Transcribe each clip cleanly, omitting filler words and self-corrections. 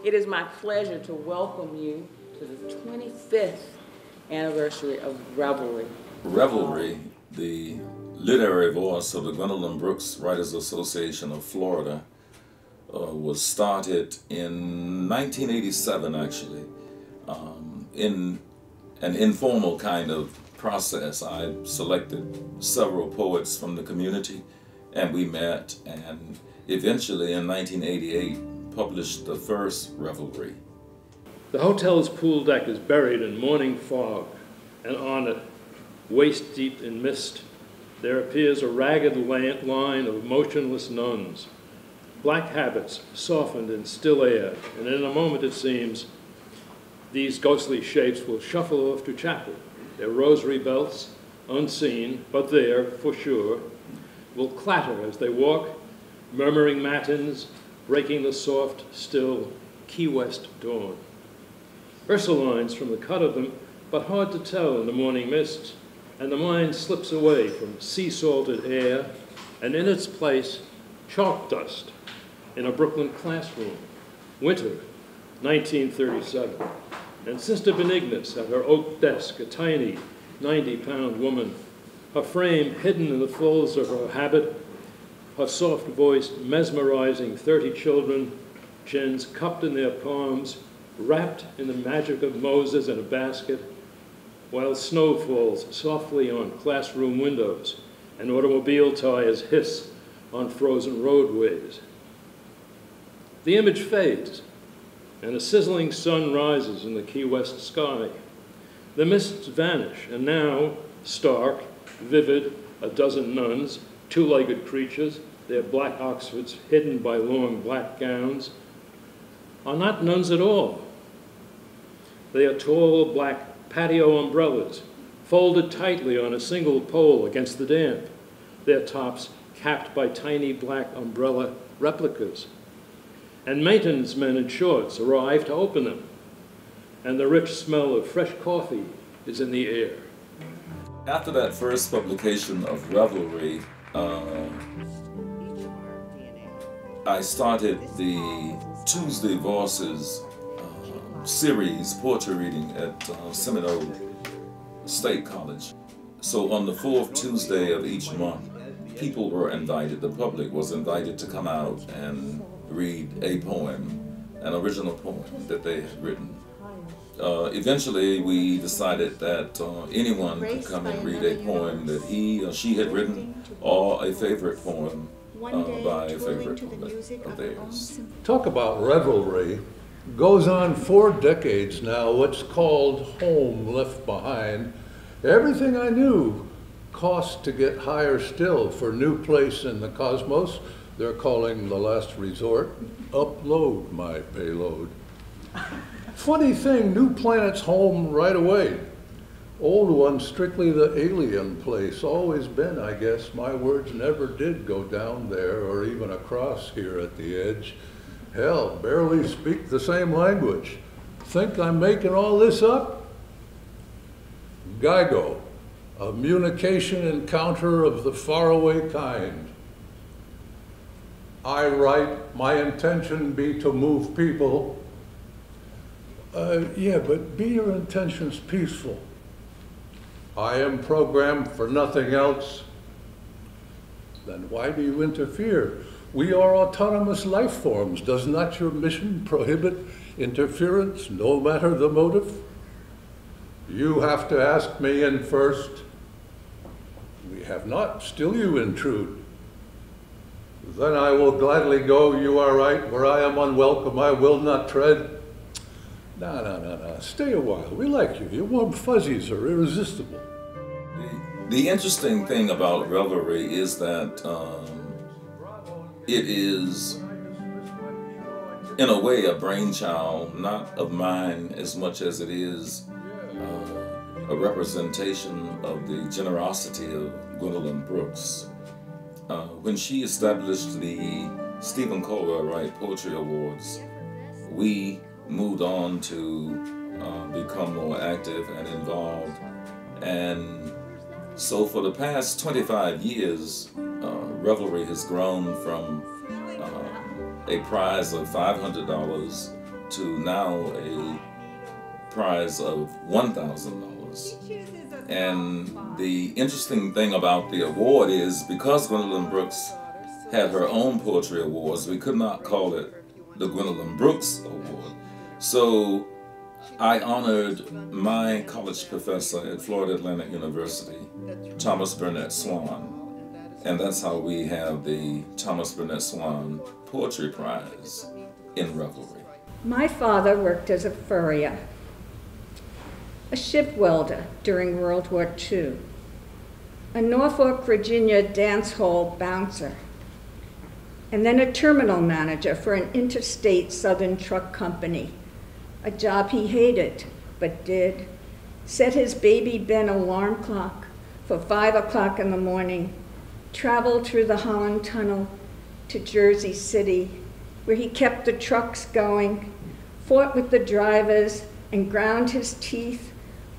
It is my pleasure to welcome you to the 25th anniversary of Revelry. Revelry, the literary voice of the Gwendolyn Brooks Writers Association of Florida, was started in 1987, actually, in an informal kind of process. I selected several poets from the community, and we met, and eventually in 1988 published the first Revelry. The hotel's pool deck is buried in morning fog, and on it, waist deep in mist, there appears a ragged line of motionless nuns, black habits softened in still air, and in a moment it seems these ghostly shapes will shuffle off to chapel. Their rosary belts, unseen, but there for sure, will clatter as they walk, murmuring matins, breaking the soft, still Key West dawn. Ursulines from the cut of them, but hard to tell in the morning mists, and the mind slips away from sea-salted air, and in its place, chalk dust in a Brooklyn classroom, winter, 1937, and Sister Benignus at her oak desk, a tiny 90-pound woman, her frame hidden in the folds of her habit, her soft voice mesmerizing 30 children, chins cupped in their palms, wrapped in the magic of Moses in a basket, while snow falls softly on classroom windows and automobile tires hiss on frozen roadways. The image fades, and a sizzling sun rises in the Key West sky. The mists vanish, and now, stark, vivid, a dozen nuns, two-legged creatures, their black oxfords hidden by long black gowns, are not nuns at all. They are tall black patio umbrellas, folded tightly on a single pole against the damp, their tops capped by tiny black umbrella replicas. And maintenance men in shorts arrive to open them, and the rich smell of fresh coffee is in the air. After that first publication of Revelry, I started the Tuesday Voices series, poetry reading at Seminole State College. So on the fourth Tuesday of each month, people were invited, the public was invited to come out and read a poem, an original poem that they had written. Eventually we decided that anyone could come and read a poem that he or she had written, or a favorite poem by a favorite poet of theirs. Talk about revelry. Goes on 4 decades now, what's called home left behind. Everything I knew cost to get higher still. For new place in the cosmos, they're calling the last resort. Upload my payload. Funny thing, new planets home right away. Old one, strictly the alien place. Always been, I guess. My words never did go down there or even across here at the edge. Hell, barely speak the same language. Think I'm making all this up? Gygo, a communication encounter of the faraway kind. I write, my intention be to move people. Yeah, but be your intentions peaceful. I am programmed for nothing else. Then why do you interfere? We are autonomous life forms. Does not your mission prohibit interference, no matter the motive? You have to ask me in first. We have not, still you intrude. Then I will gladly go, you are right, where I am unwelcome, I will not tread. No, stay a while, we like you. Your warm fuzzies are irresistible. The interesting thing about Revelry is that it is, in a way, a brainchild, not of mine as much as it is a representation of the generosity of Gwendolyn Brooks. When she established the Stephen Colbert Wright Poetry Awards, we moved on to become more active and involved. And so for the past 25 years, Revelry has grown from a prize of $500 to now a prize of $1,000. And the interesting thing about the award is because Gwendolyn Brooks had her own poetry awards, we could not call it the Gwendolyn Brooks Award. So I honored my college professor at Florida Atlantic University, Thomas Burnett Swan, and that's how we have the Thomas Burnett Swan Poetry Prize in Revelry. My father worked as a furrier, a ship welder during World War II, a Norfolk, Virginia dance hall bouncer, and then a terminal manager for an interstate southern truck company, a job he hated but did. Set his baby Ben alarm clock for 5 o'clock in the morning, traveled through the Holland Tunnel to Jersey City, where he kept the trucks going, fought with the drivers, and ground his teeth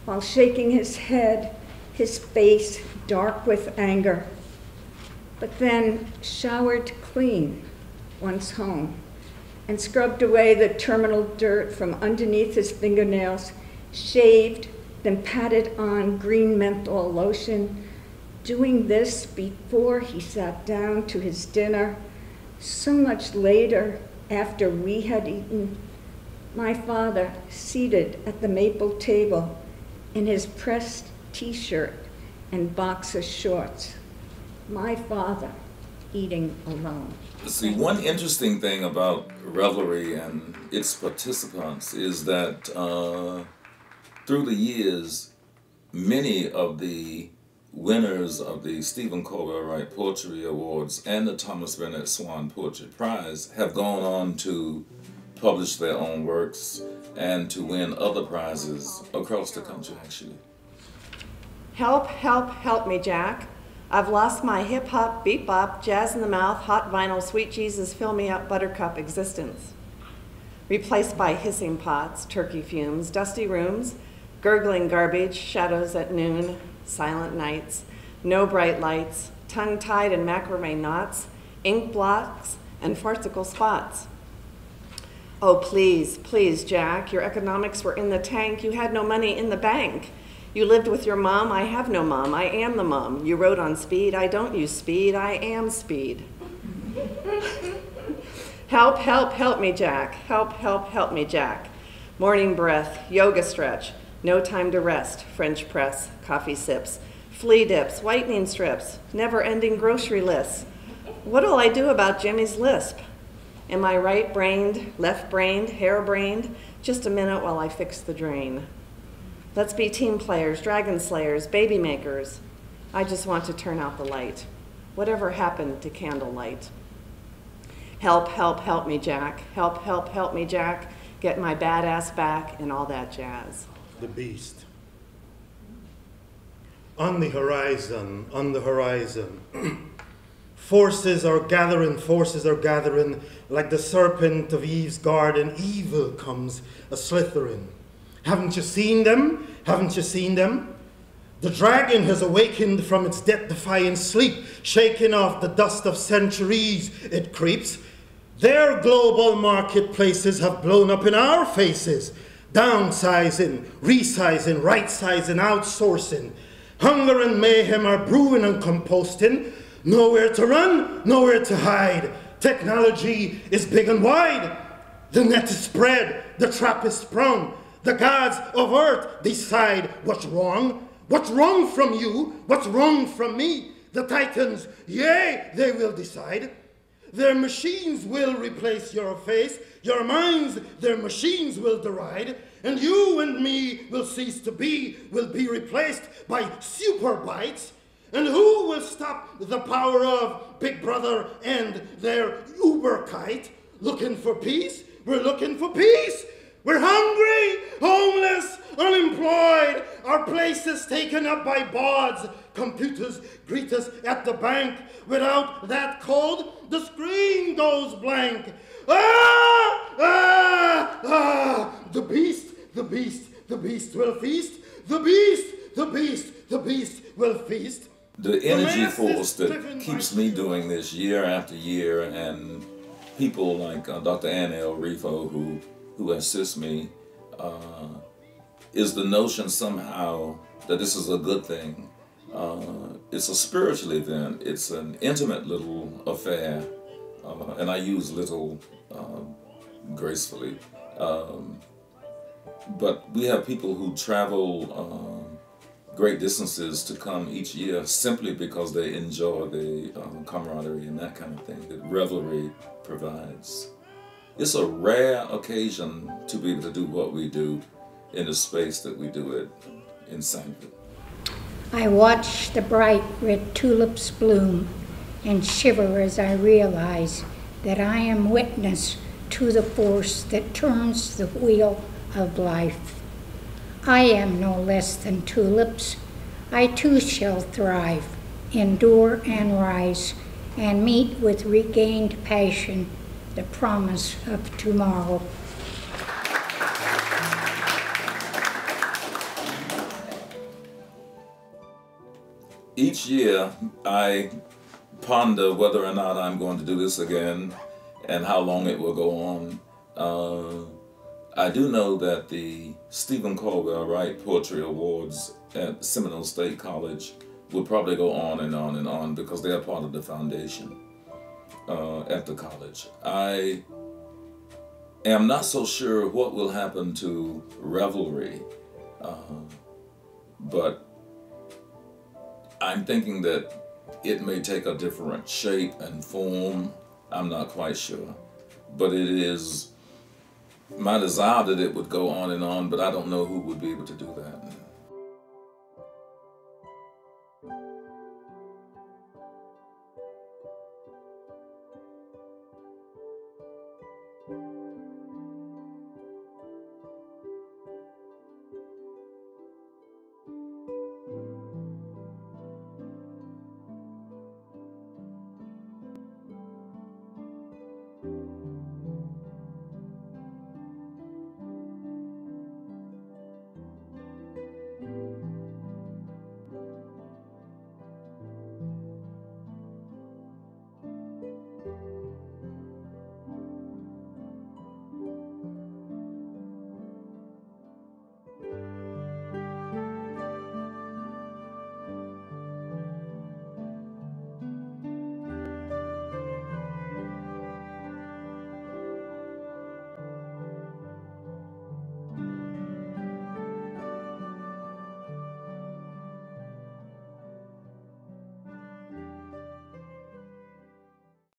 while shaking his head, his face dark with anger. But then showered clean once home and scrubbed away the terminal dirt from underneath his fingernails, shaved, then patted on green menthol lotion, doing this before he sat down to his dinner. So much later, after we had eaten, my father seated at the maple table in his pressed t-shirt and boxer shorts. My father eating alone. See, one interesting thing about Revelry and its participants is that through the years, many of the winners of the Stephen Colbert Wright Poetry Awards and the Thomas Burnett Swan Poetry Prize have gone on to publish their own works and to win other prizes across the country, actually. Help, help, help me, Jack. I've lost my hip-hop, beat-bop, jazz-in-the-mouth, hot vinyl, sweet Jesus, fill-me-up, buttercup existence. Replaced by hissing pots, turkey fumes, dusty rooms, gurgling garbage, shadows at noon, silent nights, no bright lights, tongue-tied in macrame knots, ink blocks, and farcical spots. Oh, please, please, Jack, your economics were in the tank. You had no money in the bank. You lived with your mom. I have no mom. I am the mom. You rode on speed. I don't use speed. I am speed. Help, help, help me, Jack. Help, help, help me, Jack. Morning breath, yoga stretch, no time to rest, French press, coffee sips, flea dips, whitening strips, never-ending grocery lists. What'll I do about Jimmy's lisp? Am I right-brained, left-brained, hair-brained? Just a minute while I fix the drain. Let's be team players, dragon slayers, baby makers. I just want to turn out the light. Whatever happened to candlelight? Help, help, help me, Jack. Help, help, help me, Jack. Get my badass back and all that jazz. The beast. On the horizon, on the horizon. Forces are gathering, like the serpent of Eve's garden, evil comes a slithering. Haven't you seen them? Haven't you seen them? The dragon has awakened from its death-defying sleep, shaking off the dust of centuries it creeps. Their global marketplaces have blown up in our faces, downsizing, resizing, right-sizing, outsourcing. Hunger and mayhem are brewing and composting. Nowhere to run, nowhere to hide. Technology is big and wide. The net is spread, the trap is sprung. The gods of earth decide what's wrong. What's wrong from you? What's wrong from me? The titans, yea, they will decide. Their machines will replace your face. Your minds, their machines will deride. And you and me will cease to be, will be replaced by super bites. And who will stop the power of Big Brother and their Uber kite? Looking for peace? We're looking for peace. We're hungry, homeless, unemployed. Our places taken up by boards. Computers greet us at the bank. Without that code, the screen goes blank. Ah! Ah! Ah! The beast, the beast, the beast will feast. The beast, the beast, the beast will feast. The energy force that keeps me doing this year after year and people like Dr. Ann L. Rifo, who assists me, is the notion somehow that this is a good thing. It's a spiritual event. It's an intimate little affair, and I use little gracefully. But we have people who travel great distances to come each year simply because they enjoy the camaraderie and that kind of thing that Revelry provides. It's a rare occasion to be able to do what we do in the space that we do it in Sanford. I watch the bright red tulips bloom and shiver as I realize that I am witness to the force that turns the wheel of life. I am no less than tulips. I too shall thrive, endure and rise, and meet with regained passion the promise of tomorrow. Each year, I ponder whether or not I'm going to do this again and how long it will go on. I do know that the Stephen Colbert Wright Poetry Awards at Seminole State College will probably go on and on and on because they are part of the foundation at the college. I am not so sure what will happen to Revelry, but I'm thinking that it may take a different shape and form. I'm not quite sure. But it is my desire that it would go on and on, but I don't know who would be able to do that.